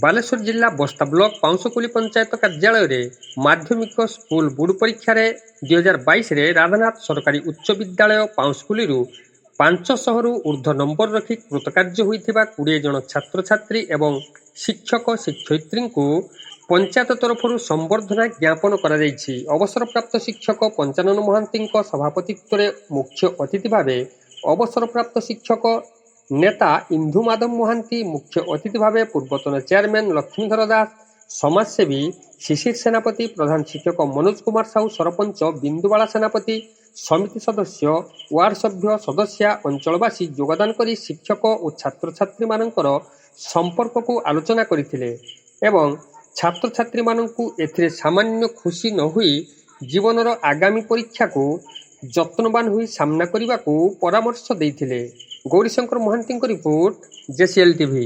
ବାଲେଶ୍ୱର ଜିଲ୍ଲା ବସ୍ତା ବ୍ଲକ ପାଉଁଶକୁଲି ପଞ୍ଚାୟତ କାର୍ଯ୍ୟାଳୟରେ ମାଧ୍ୟମିକ ସ୍କୁଲ ବୋର୍ଡ ପରୀକ୍ଷାରେ 2022ରେ ରାଧାନାଥ ସରକାରୀ ଉଚ୍ଚ ବିଦ୍ୟାଳୟ ପାଉଁଶକୁଲିରୁ 500ରୁ ଉର୍ଦ୍ଧ୍ୱ ନମ୍ବର ରଖି କୃତକାର୍ଯ୍ୟ ହୋଇଥିବା 20 ଜଣ ଛାତ୍ରଛାତ୍ରୀ ଏବଂ ଶିକ୍ଷକ ଶିକ୍ଷୟିତ୍ରୀଙ୍କୁ ପଞ୍ଚାୟତ ତରଫରୁ ସମ୍ବର୍ଦ୍ଧନା ଜ୍ଞାପନ କରାଯାଇଛି। ଅବସରପ୍ରାପ୍ତ ଶିକ୍ଷକ ପଞ୍ଚାନନ ମହାନ୍ତିଙ୍କ ସଭାପତିତ୍ୱରେ ମୁଖ୍ୟ ଅତିଥି ଭାବେ ଅବସରପ୍ରାପ୍ତ ଶିକ୍ଷକ ନେତା ଇନ୍ଦୁମାଧବ ମହାନ୍ତି, ମୁଖ୍ୟ ଅତିଥି ଭାବେ ପୂର୍ବତନ ଚେୟାରମ୍ୟାନ ଲକ୍ଷ୍ମୀଧର ଦାସ, ସମାଜସେବୀ ଶିଶିର ସେନାପତି, ପ୍ରଧାନ ଶିକ୍ଷକ ମନୋଜ କୁମାର ସାହୁ, ସରପଞ୍ଚ ବିନ୍ଦୁବାଳା ସେନାପତି, ସମିତି ସଦସ୍ୟ, ୱାର୍ଡ ସଭ୍ୟ, ସଦସ୍ୟା, ଅଞ୍ଚଳବାସୀ ଯୋଗଦାନ କରି ଶିକ୍ଷକ ଓ ଛାତ୍ରଛାତ୍ରୀମାନଙ୍କର ସମ୍ପର୍କକୁ ଆଲୋଚନା କରିଥିଲେ ଏବଂ ଛାତ୍ରଛାତ୍ରୀମାନଙ୍କୁ ଏଥିରେ ସାମାନ୍ୟ ଖୁସି ନ ହୋଇ ଜୀବନର ଆଗାମୀ ପରୀକ୍ଷାକୁ ଯତ୍ନବାନ ହୋଇ ସାମ୍ନା କରିବାକୁ ପରାମର୍ଶ ଦେଇଥିଲେ। ଗୌରୀଶଙ୍କର ମହାନ୍ତିଙ୍କ ରିପୋର୍ଟ, ଜେସିଏଲ୍ ଟିଭି।